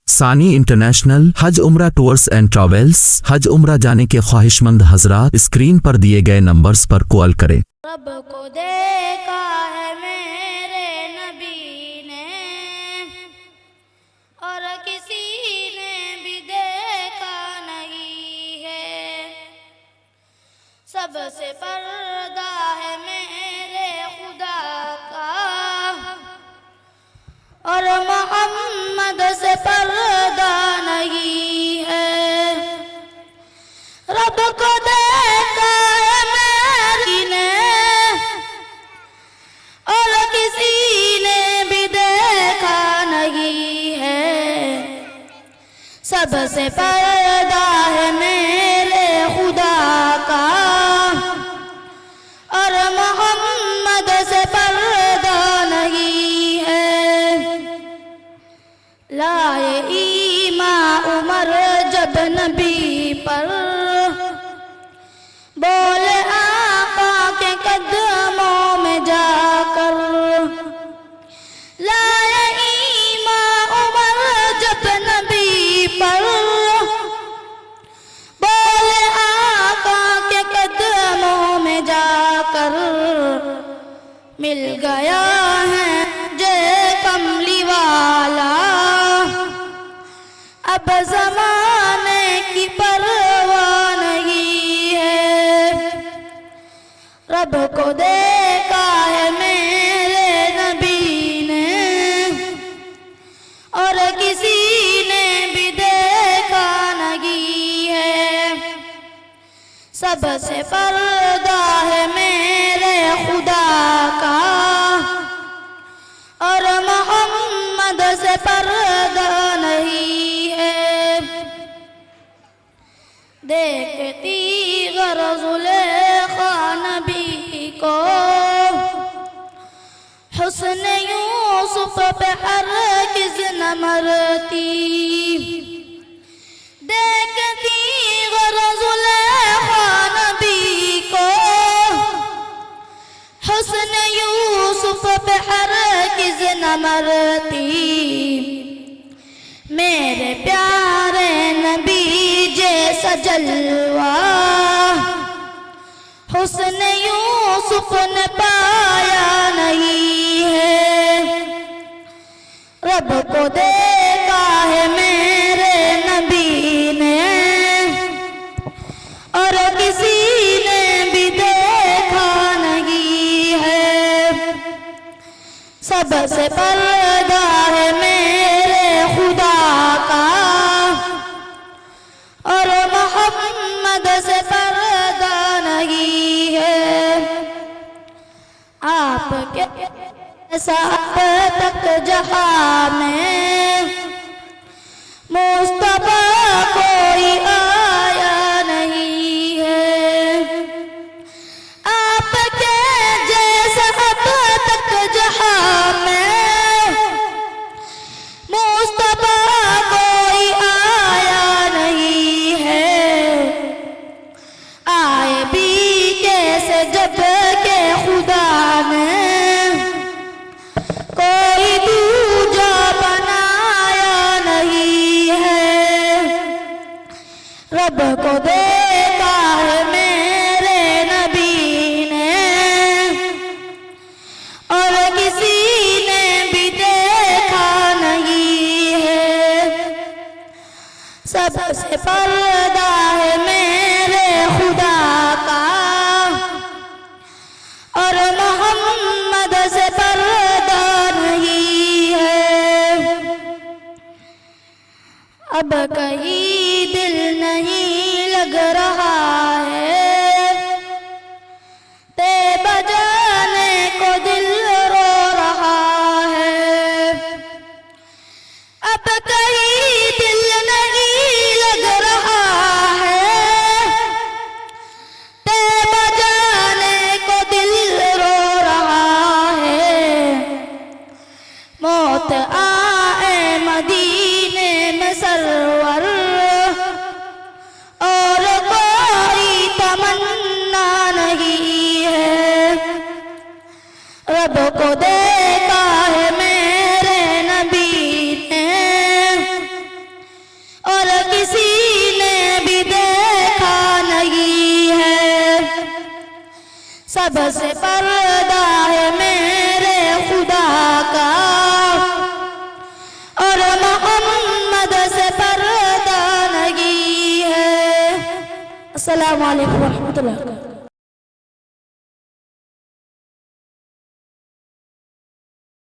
सानी इंटरनेशनल हज उम्रा टूर्स एंड ट्रैवल्स। हज उम्रा जाने के ख्वाहिशमंद हजरात स्क्रीन पर दिए गए नंबर्स पर कॉल करें। रब को देखा है मेरे नबी ने और किसी ने भी देखा नहीं है। सबसे पर्दा है मेरे खुदा का और मोहम्मद से पर्दा नहीं है। रब को देखा है मेरी ने और किसी ने भी देखा नहीं है। सबसे पर्दा है मेरे खुदा का और मोहम्मद से पर्दा नहीं है। लाए ईमान उमर जब नबी पर बोले आका के कदमों में जाकर। लाए ईमान उमर जब नबी पर बोले आका के कदमों में जाकर। मिल गया है जय कमली वाला अब ज़माने की परवाह नहीं है। रब को देखा है मेरे नबी ने और किसी ने भी देखा नहीं है। सबसे पर्दा है मेरे खुदा का और मोहम्मद से पर्दा नहीं है। देखती ज़ुलेखा नबी को हुस्न यूसुफ पे हरगिज़ न मरती। देखती ज़ुलेखा नबी को हुस्न यूसुफ पे हरगिज़ न मरती। मेरे प्यारे नबी जैसा जलवा हुस्न यूसुफ ने पाया नहीं है। रब को देखा है मेरे नबी ने और किसी ने भी देखा नहीं है। सबसे पर्दा है मेरे खुदा का और मोहम्मद से पर्दा नहीं है। आपके साथ तक जहां में मुस्तफा कोई आया नहीं है। आपके जैसा अब तक जहां में मुस्तफा कोई आया नहीं है। आए भी कैसे जब के खुदा ने कोई दूजा बनाया नहीं है। रब को देखा है मेरे नबी ने और किसी ने भी देखा नहीं है। सबसे पर्दा है मेरे खुदा का और मोहम्मद से पर्दा नहीं है। अब कहीं दिल नहीं लग रहा है। तैबा जाने को दिल रो रहा है। अब कहीं दिल नहीं लग रहा है। तैबा जाने को दिल रो रहा है। मौत आए मदीने में सरवर और कोई तमन्ना नहीं है। रब को देखा है मेरे नबी ने सबसे पर्दा है मेरे खुदा का और मोहम्मद से पर्दा नहीं है। अस्सलामु अलैकुम व रहमतुल्लाह।